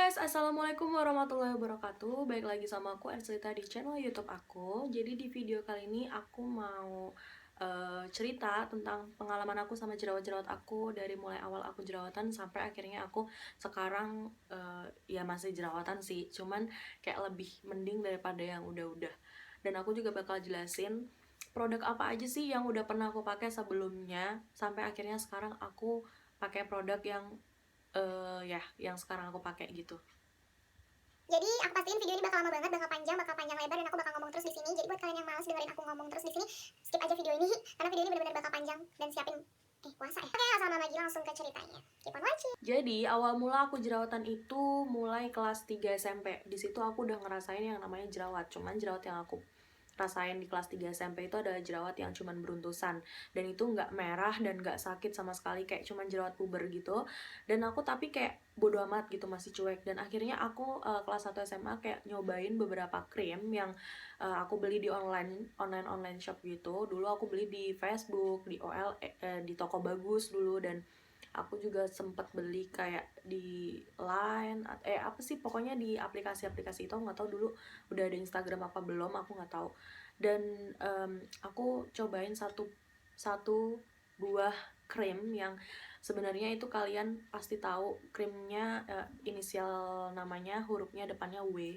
guys, assalamualaikum warahmatullahi wabarakatuh. Baik lagi sama aku Erslita di channel YouTube aku. Jadi di video kali ini aku mau cerita tentang pengalaman aku sama jerawat-jerawat aku dari mulai awal aku jerawatan sampai akhirnya aku sekarang ya masih jerawatan sih, cuman kayak lebih mending daripada yang udah-udah. Dan aku juga bakal jelasin produk apa aja sih yang udah pernah aku pakai sebelumnya sampai akhirnya sekarang aku pakai produk yang ya yang sekarang aku pakai gitu. Jadi aku pastiin video ini bakal lama banget, bakal panjang lebar dan aku bakal ngomong terus di sini. Jadi buat kalian yang malas dengerin aku ngomong terus di sini, skip aja video ini karena video ini benar-benar bakal panjang dan siapin puasa ya. Oke, asal lama lagi langsung ke ceritanya. Keep on watching. Jadi awal mula aku jerawatan itu mulai kelas 3 SMP. Di situ aku udah ngerasain yang namanya jerawat. Cuman jerawat yang aku rasain di kelas 3 SMP itu adalah jerawat yang cuman beruntusan, dan itu nggak merah dan nggak sakit sama sekali, kayak cuman jerawat puber gitu. Dan aku tapi kayak bodo amat gitu, masih cuek. Dan akhirnya aku kelas 1 SMA kayak nyobain beberapa krim yang aku beli di online shop gitu. Dulu aku beli di Facebook, di di toko bagus dulu, dan aku juga sempat beli kayak di Line apa sih pokoknya di aplikasi-aplikasi itu. Aku nggak tahu dulu udah ada Instagram apa belum, aku nggak tahu. Dan aku cobain satu buah krim yang sebenarnya itu kalian pasti tahu krimnya, inisial namanya hurufnya depannya W,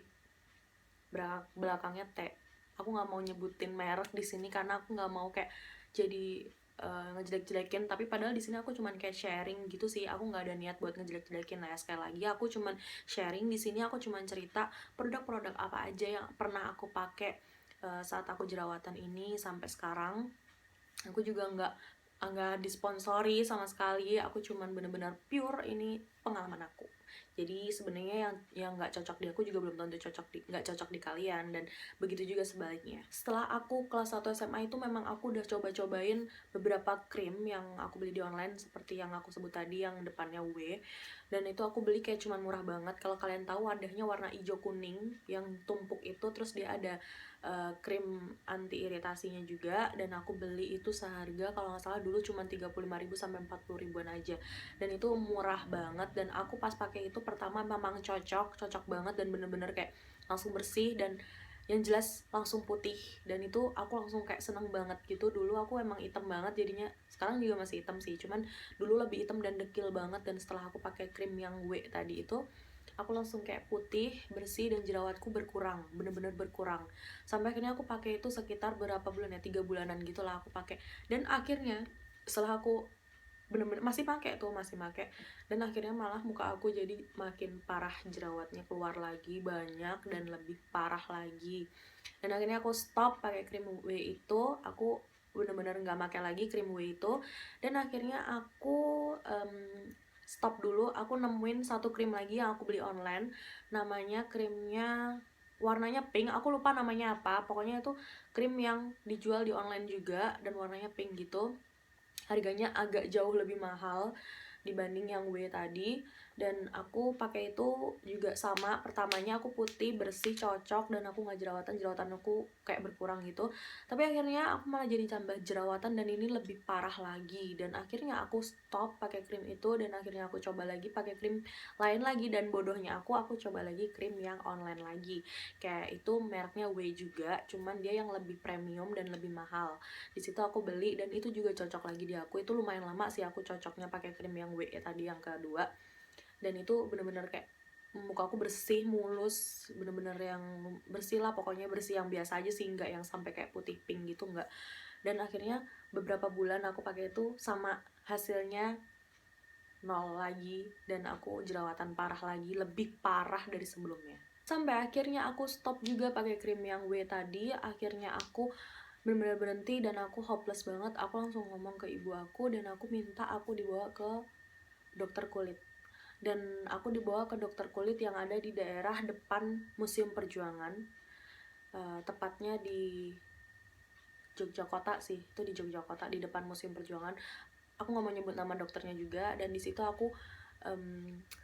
belakangnya T. Aku nggak mau nyebutin merek di sini karena aku nggak mau kayak jadi ngejelek-jelekin, tapi padahal di sini aku cuman kayak sharing gitu sih. Aku nggak ada niat buat ngejelek-jelekin lah ya. Sekali lagi aku cuman sharing di sini, aku cuman cerita produk-produk apa aja yang pernah aku pakai saat aku jerawatan ini sampai sekarang. Aku juga nggak disponsori sama sekali, aku cuman bener-bener pure ini pengalaman aku. Jadi sebenarnya yang nggak cocok di aku juga belum tentu nggak cocok di kalian, dan begitu juga sebaliknya. Setelah aku kelas 1 SMA itu memang aku udah coba-cobain beberapa krim yang aku beli di online seperti yang aku sebut tadi yang depannya W, dan itu aku beli kayak cuman murah banget. Kalau kalian tahu wadahnya warna hijau kuning yang tumpuk itu, terus dia ada krim anti iritasinya juga, dan aku beli itu seharga kalau nggak salah dulu cuma 35.000 sampai 40.000-an aja, dan itu murah banget. Dan aku pas pakai itu pertama memang cocok banget, dan bener-bener kayak langsung bersih, dan yang jelas langsung putih, dan itu aku langsung kayak seneng banget gitu. Dulu aku emang hitam banget jadinya, sekarang juga masih hitam sih, cuman dulu lebih hitam dan dekil banget. Dan setelah aku pakai krim yang W tadi itu, aku langsung kayak putih, bersih, dan jerawatku berkurang, bener-bener berkurang. Sampai akhirnya aku pakai itu sekitar berapa bulan ya, 3 bulanan gitulah aku pakai. Dan akhirnya setelah aku bener-bener masih pakai, dan akhirnya malah muka aku jadi makin parah, jerawatnya keluar lagi banyak dan lebih parah lagi. Dan akhirnya aku stop pakai krim W itu, aku bener-bener nggak pakai lagi krim W itu. Dan akhirnya aku stop dulu. Aku nemuin satu krim lagi yang aku beli online, namanya krimnya warnanya pink, aku lupa namanya apa. Pokoknya itu krim yang dijual di online juga dan warnanya pink gitu. Harganya agak jauh lebih mahal dibanding yang W tadi, dan aku pakai itu juga sama. Pertamanya aku putih, bersih, cocok, dan aku nggak jerawatan aku kayak berkurang gitu. Tapi akhirnya aku malah jadi tambah jerawatan, dan ini lebih parah lagi. Dan akhirnya aku stop pakai krim itu, dan akhirnya aku coba lagi pakai krim lain lagi. Dan bodohnya aku coba lagi krim yang online lagi, kayak itu mereknya W juga, cuman dia yang lebih premium dan lebih mahal. Di situ aku beli, dan itu juga cocok lagi di aku. Itu lumayan lama sih aku cocoknya pakai krim yang W tadi yang kedua, dan itu bener-bener kayak muka aku bersih, mulus, bener-bener yang bersih lah, pokoknya bersih yang biasa aja sih, nggak yang sampai kayak putih pink gitu, nggak. Dan akhirnya beberapa bulan aku pakai itu sama, hasilnya nol lagi, dan aku jerawatan parah lagi, lebih parah dari sebelumnya. Sampai akhirnya aku stop juga pakai krim yang W tadi. Akhirnya aku benar-benar berhenti, dan aku hopeless banget. Aku langsung ngomong ke ibu aku, dan aku minta aku dibawa ke dokter kulit. Dan aku dibawa ke dokter kulit yang ada di daerah depan Museum Perjuangan, tepatnya di Yogyakarta sih, itu di Yogyakarta, di depan Museum Perjuangan. Aku nggak mau nyebut nama dokternya juga. Dan di situ aku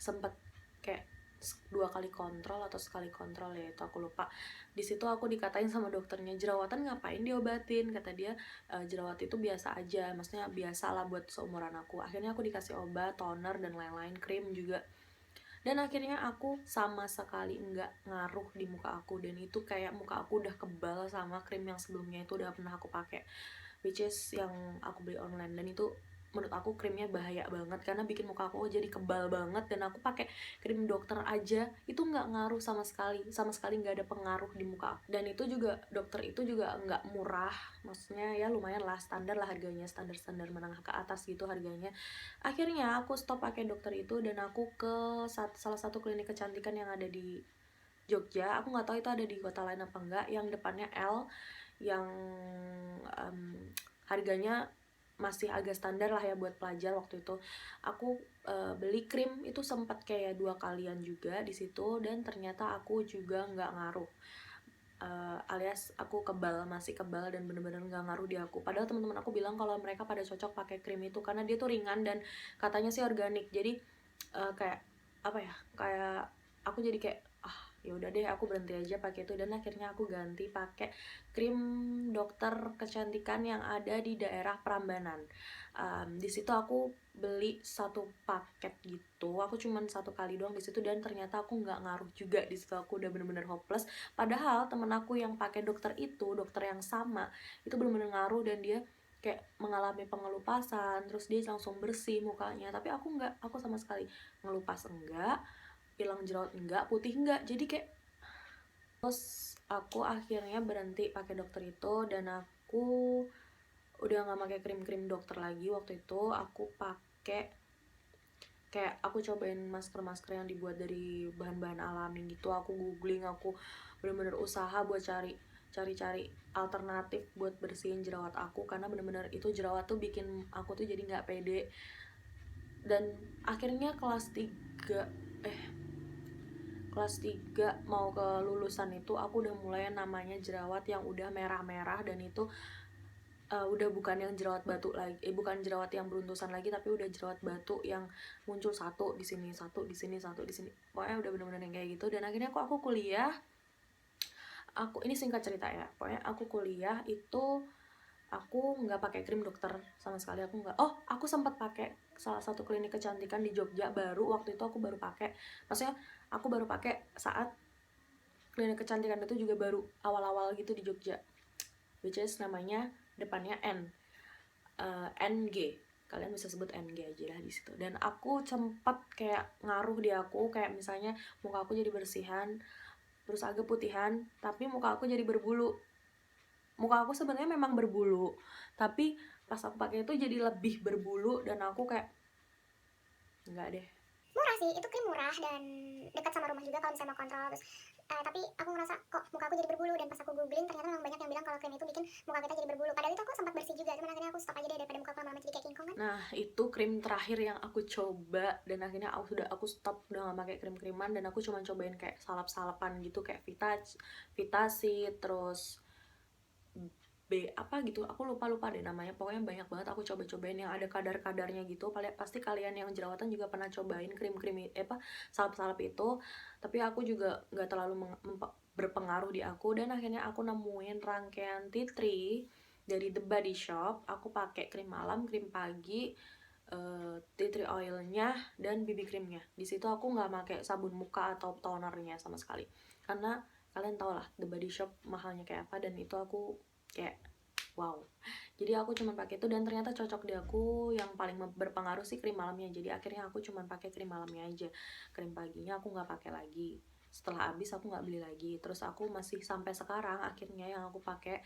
sempet kayak 2 kali kontrol atau sekali kontrol ya, itu aku lupa. Di situ aku dikatain sama dokternya, jerawatan ngapain diobatin, kata dia. Jerawat itu biasa aja, maksudnya biasa lah buat seumuran aku. Akhirnya aku dikasih obat, toner, dan lain-lain, krim juga. Dan akhirnya aku sama sekali nggak ngaruh di muka aku, dan itu kayak muka aku udah kebal sama krim yang sebelumnya itu udah pernah aku pakai, which is yang aku beli online. Dan itu menurut aku krimnya bahaya banget karena bikin muka aku jadi kebal banget, dan aku pakai krim dokter aja itu nggak ngaruh sama sekali nggak ada pengaruh di muka aku. Dan itu juga dokter itu juga nggak murah, maksudnya ya lumayan lah, standar lah harganya, standar menengah ke atas gitu harganya. Akhirnya aku stop pakai dokter itu dan aku ke salah satu klinik kecantikan yang ada di Jogja. Aku nggak tahu itu ada di kota lain apa enggak, yang depannya L, yang harganya masih agak standar lah ya buat pelajar. Waktu itu aku beli krim itu sempat kayak 2 kalian juga di situ, dan ternyata aku juga nggak ngaruh. Alias aku masih kebal dan bener-bener nggak ngaruh di aku. Padahal teman-teman aku bilang kalau mereka pada cocok pakai krim itu karena dia tuh ringan dan katanya sih organik. Jadi kayak apa ya, kayak aku jadi kayak ya udah deh aku berhenti aja pakai itu, dan akhirnya aku ganti pakai krim dokter kecantikan yang ada di daerah Prambanan. Di situ aku beli satu paket gitu, aku cuman 1 kali doang di situ, dan ternyata aku nggak ngaruh juga di situ. Aku udah bener-bener hopeless, padahal temen aku yang pakai dokter yang sama itu bener-bener ngaruh, dan dia kayak mengalami pengelupasan, terus dia langsung bersih mukanya. Tapi aku nggak, aku sama sekali ngelupas enggak, hilang jerawat enggak, putih enggak. Jadi kayak, terus aku akhirnya berhenti pakai dokter itu, dan aku udah nggak pakai krim-krim dokter lagi. Waktu itu aku pakai kayak, aku cobain masker yang dibuat dari bahan-bahan alami gitu. Aku googling, aku bener-bener usaha buat cari alternatif buat bersihin jerawat aku, karena bener-bener itu jerawat tuh bikin aku tuh jadi nggak pede. Dan akhirnya kelas 3 mau ke lulusan itu aku udah mulai namanya jerawat yang udah merah-merah, dan itu udah bukan yang jerawat batu lagi, bukan jerawat yang beruntusan lagi, tapi udah jerawat batu yang muncul satu di sini, satu di sini, satu di sini. Pokoknya udah bener-bener yang kayak gitu. Dan akhirnya aku kuliah, ini singkat cerita ya, pokoknya aku kuliah itu aku nggak pakai krim dokter sama sekali. Aku sempat pakai salah satu klinik kecantikan di Jogja baru. Waktu itu aku baru pakai, maksudnya aku baru pakai saat klinik kecantikan itu juga baru awal-awal gitu di Jogja, which is namanya depannya NG, kalian bisa sebut NG aja lah di situ. Dan aku sempat kayak ngaruh di aku, kayak misalnya muka aku jadi bersihan, terus agak putihan, tapi muka aku jadi berbulu. Muka aku sebenarnya memang berbulu, tapi pas aku pakai itu jadi lebih berbulu, dan aku kayak enggak deh. Murah sih, itu krim murah dan dekat sama rumah juga kalau misalnya mau kontrol. Terus tapi aku ngerasa kok muka aku jadi berbulu, dan pas aku googling ternyata memang banyak yang bilang kalau krim itu bikin muka kita jadi berbulu. Padahal itu aku sempat bersih juga, cuman akhirnya aku stop aja deh daripada muka aku lama-lama jadi kayak King Kong kan. Nah, itu krim terakhir yang aku coba, dan akhirnya aku stop, udah gak pakai krim-kriman, dan aku cuma cobain kayak salap-salapan gitu, kayak Vitasit, terus apa gitu, aku lupa deh namanya. Pokoknya banyak banget aku cobain yang ada kadar-kadarnya gitu. Pasti kalian yang jerawatan juga pernah cobain krim-krim salap-salap itu, tapi aku juga nggak terlalu berpengaruh di aku. Dan akhirnya aku nemuin rangkaian tea tree dari The Body Shop. Aku pakai krim malam, krim pagi, tea tree oilnya, dan BB creamnya. Di situ aku nggak pakai sabun muka atau tonernya sama sekali, karena kalian tau lah The Body Shop mahalnya kayak apa. Dan itu aku kayak wow, jadi aku cuma pakai itu, dan ternyata cocok di aku. Yang paling berpengaruh sih krim malamnya, jadi akhirnya aku cuma pakai krim malamnya aja. Krim paginya aku nggak pakai lagi, setelah habis aku nggak beli lagi. Terus aku masih sampai sekarang akhirnya yang aku pakai,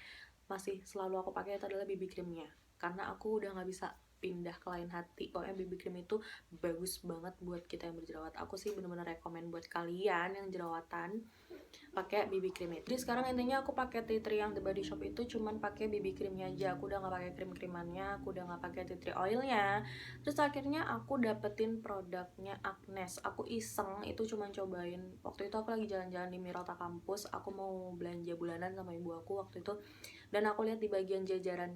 masih selalu aku pakai itu adalah BB creamnya, karena aku udah nggak bisa pindah ke lain hati. Pokoknya BB cream itu bagus banget buat kita yang berjerawat. Aku sih bener-bener rekomen buat kalian yang jerawatan pakai BB cream itu. Jadi sekarang intinya aku pakai tea tree yang The Body Shop itu cuman pakai BB creamnya aja. Aku udah nggak pakai krim-krimannya, aku udah nggak pakai tea tree oilnya. Terus akhirnya aku dapetin produknya Agnes. Aku iseng itu cuman cobain. Waktu itu aku lagi jalan-jalan di Mirota kampus, aku mau belanja bulanan sama ibu aku waktu itu, dan aku lihat di bagian jajaran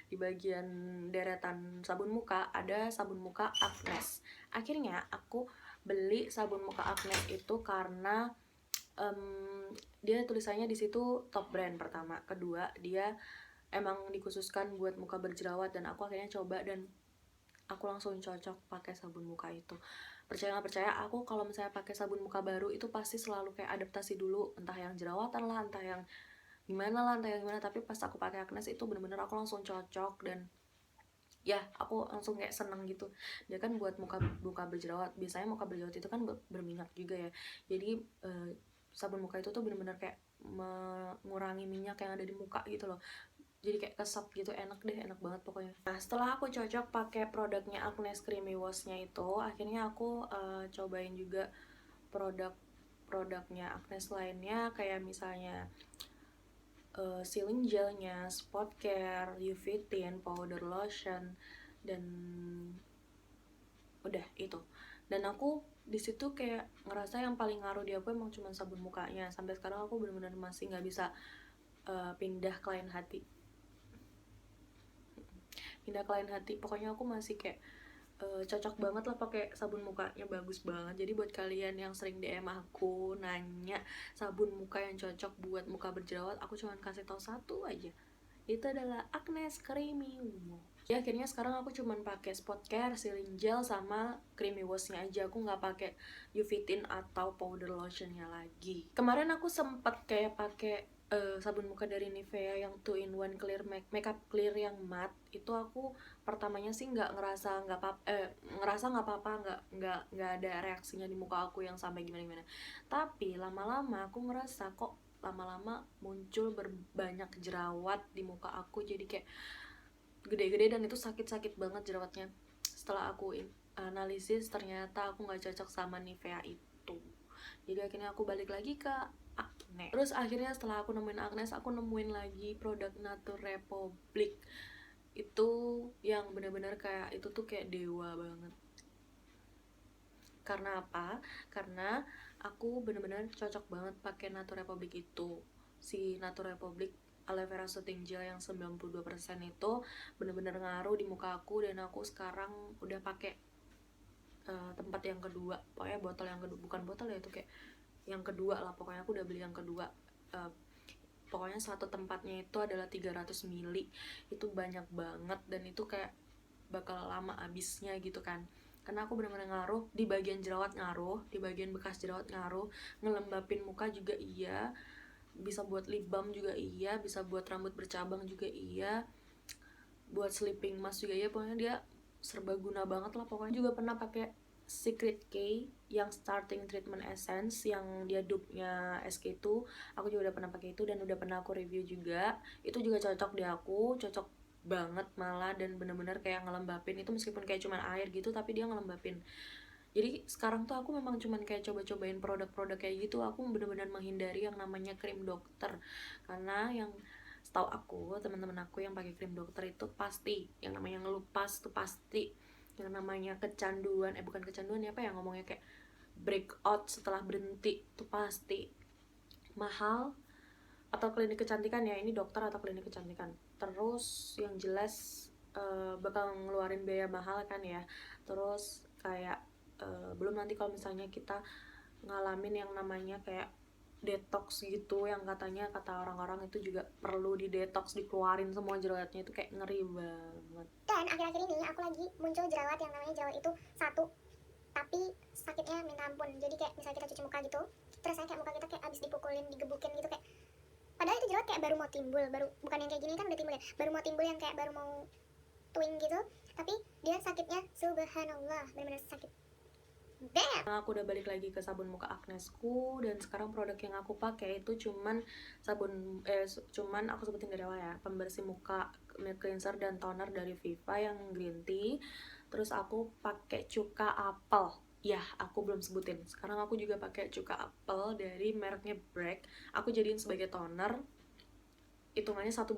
di bagian deretan sabun muka ada sabun muka Agnes. Akhirnya aku beli sabun muka Agnes itu karena dia tulisannya di situ top brand pertama, kedua dia emang dikhususkan buat muka berjerawat. Dan aku akhirnya coba, dan aku langsung cocok pakai sabun muka itu. Percaya nggak percaya, aku kalau misalnya pakai sabun muka baru itu pasti selalu kayak adaptasi dulu, entah yang jerawatan lah, entah yang gimana lah, entah yang gimana. Tapi pas aku pakai Agnes itu bener-bener aku langsung cocok, dan ya aku langsung kayak seneng gitu. Dia kan buat muka berjerawat, biasanya muka berjerawat itu kan berminyak juga ya. Jadi sabun muka itu tuh bener-bener kayak mengurangi minyak yang ada di muka gitu loh. Jadi kayak kesap gitu, enak deh, enak banget pokoknya. Nah, setelah aku cocok pakai produknya Agnes Creamy Wash-nya itu, akhirnya aku cobain juga produknya Agnes lainnya, kayak misalnya sealing gelnya, spot care, UV tint, powder lotion, dan udah itu. Dan aku di situ kayak ngerasa yang paling ngaruh di aku emang cuma sabun mukanya. Sampai sekarang aku benar-benar masih nggak bisa pindah ke lain hati. Pokoknya aku masih kayak cocok banget lah pakai sabun mukanya, bagus banget. Jadi buat kalian yang sering DM aku nanya sabun muka yang cocok buat muka berjerawat, aku cuma kasih tahu satu aja, itu adalah Agnes Creamy Wash. Ya akhirnya sekarang aku cuman pakai spot care, sealing gel, sama creamy wash-nya aja. Aku nggak pakai UV tint atau powder lotion-nya lagi. Kemarin aku sempet kayak pakai sabun muka dari Nivea yang 2-in-1 clear makeup clear yang matte. Itu aku pertamanya sih ngerasa nggak apa-apa, nggak ada reaksinya di muka aku yang sampai gimana-gimana. Tapi lama-lama aku ngerasa kok lama-lama muncul banyak jerawat di muka aku, jadi kayak gede-gede, dan itu sakit-sakit banget jerawatnya. Setelah aku analisis, ternyata aku nggak cocok sama Nivea itu. Jadi akhirnya aku balik lagi ke Agnes. Terus akhirnya setelah aku nemuin Agnes, aku nemuin lagi produk Nature Republic. Itu yang benar-benar kayak itu tuh kayak dewa banget. Karena apa? Karena aku bener-bener cocok banget pakai Nature Republic itu. Si Nature Republic aloe vera soothing gel yang 92% itu bener-bener ngaruh di muka aku, dan aku sekarang udah pakai tempat yang kedua. Pokoknya botol yang kedua, bukan botol ya, itu kayak yang kedua lah. Pokoknya aku udah beli yang kedua. Pokoknya satu tempatnya itu adalah 300 ml. Itu banyak banget, dan itu kayak bakal lama habisnya gitu kan. Karena aku benar-benar ngaruh di bagian jerawat, ngaruh di bagian bekas jerawat, ngaruh ngelembapin muka juga iya, bisa buat lip balm juga iya, bisa buat rambut bercabang juga iya, buat sleeping mask juga iya. Pokoknya dia serba guna banget lah. Pokoknya juga pernah pakai Secret K yang starting treatment essence yang dia dupe-nya SK2. Aku juga udah pernah pakai itu dan udah pernah aku review juga. Itu juga cocok di aku, cocok banget malah, dan bener-bener kayak ngelembapin itu, meskipun kayak cuman air gitu tapi dia ngelembapin. Jadi sekarang tuh aku memang cuman kayak coba-cobain produk-produk kayak gitu. Aku bener-bener menghindari yang namanya krim dokter, karena yang setahu aku, teman-teman aku yang pakai krim dokter itu pasti yang namanya ngelupas tuh, pasti yang namanya kecanduan, bukan kecanduan ya, apa ya ngomongnya, kayak breakout setelah berhenti tuh pasti mahal. Atau klinik kecantikan ya, ini dokter atau klinik kecantikan. Terus yang jelas bakal ngeluarin biaya mahal kan ya. Terus kayak belum nanti kalau misalnya kita ngalamin yang namanya kayak detox gitu, yang katanya kata orang-orang itu juga perlu di detox, dikeluarin semua jerawatnya, itu kayak ngeri banget. Dan akhir-akhir ini aku lagi muncul jerawat yang namanya jerawat itu satu, tapi sakitnya minta ampun. Jadi kayak misalnya kita cuci muka gitu, terus kayak muka kita kayak abis dipukulin, digebukin gitu, kayak padahal itu jerawat kayak baru mau timbul, baru bukan yang kayak gini kan udah timbul ya, baru mau timbul yang kayak baru mau twing gitu, tapi dia sakitnya subhanallah, benar-benar sakit. Damn. Nah, aku udah balik lagi ke sabun muka Agnesku, dan sekarang produk yang aku pakai itu cuman cuman aku sebutin dari awal ya, pembersih muka, milk cleanser dan toner dari Viva yang green tea. Terus aku pakai cuka apel. Ya, aku belum sebutin. Sekarang aku juga pakai cuka apel dari mereknya Break. Aku jadiin sebagai toner. Hitungannya 1:1,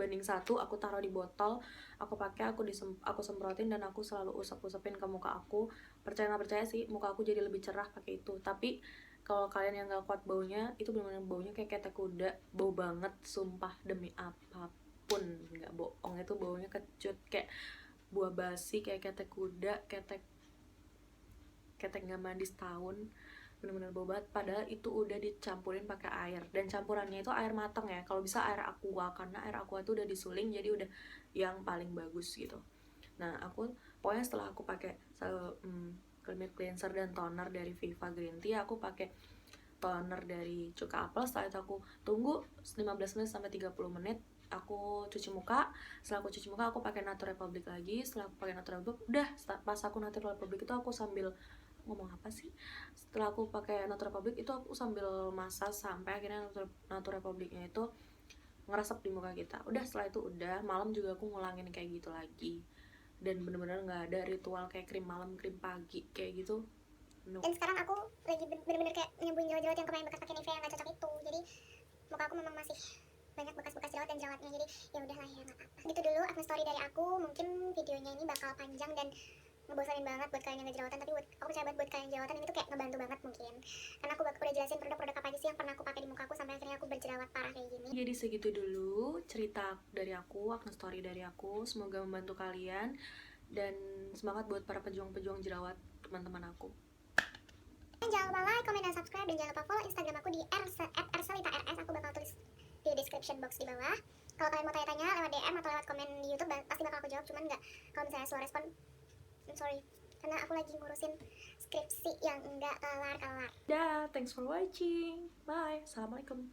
aku taruh di botol, aku pakai, aku semprotin, dan aku selalu usap-usapin ke muka aku. Percaya nggak percaya sih, muka aku jadi lebih cerah pakai itu. Tapi kalau kalian yang nggak kuat baunya, itu benar-benar baunya kayak ketek kuda, bau banget, sumpah demi apapun nggak bohong, itu baunya kecut kayak buah basi, kayak ketek kuda, ketek nggak mandi setahun, bener-bener bau banget. Padahal itu udah dicampurin pakai air, dan campurannya itu air matang ya, kalau bisa air aqua, karena air aqua itu udah disuling, jadi udah yang paling bagus gitu. Nah, aku Pokoknya setelah aku pakai climate cleanser dan toner dari Viva Green Tea, aku pakai toner dari Cuka Apple. Setelah itu aku tunggu 15 menit sampai 30 menit, aku cuci muka. Setelah aku cuci muka, aku pakai Nature Republic lagi. Setelah aku pakai Nature Republic, udah pas aku Nature Republic itu aku sambil ngomong apa sih? Setelah aku pakai Nature Republic itu aku sambil massage sampai akhirnya Nature Republicnya itu ngeresep di muka kita. Udah setelah itu udah malam juga aku ngulangin kayak gitu lagi. Dan bener-bener nggak ada ritual kayak krim malam, krim pagi kayak gitu. No. Dan sekarang aku lagi bener-bener kayak nyembuhin jerawat yang kemarin bekas pakai Nivea yang gak cocok itu. Jadi muka aku memang masih banyak bekas-bekas jerawat dan jerawatnya, jadi ya udahlah ya nggak apa-apa. Gitu dulu akun story dari aku. Mungkin videonya ini bakal panjang dan ngebosanin banget buat kalian yang gak jerawatan, tapi aku percaya banget buat kalian yang jerawatan ini tuh kayak ngebantu banget mungkin, karena aku udah jelasin produk-produk apa aja sih yang pernah aku pakai di muka aku sampai akhirnya aku berjerawat parah kayak gini. Jadi segitu dulu cerita dari aku, akun story dari aku. Semoga membantu kalian dan semangat buat para pejuang-pejuang jerawat teman-teman aku. Dan jangan lupa like, comment, dan subscribe, dan jangan lupa follow Instagram aku di @erselita_rs. Aku bakal tulis di description box di bawah. Kalau kalian mau tanya-tanya lewat DM atau lewat komen di YouTube, pasti bakal aku jawab. Cuman nggak kalau misalnya slow respon, I'm sorry, karena aku lagi ngurusin skripsi yang nggak kelar-kelar. Dah, thanks for watching. Bye. Assalamualaikum.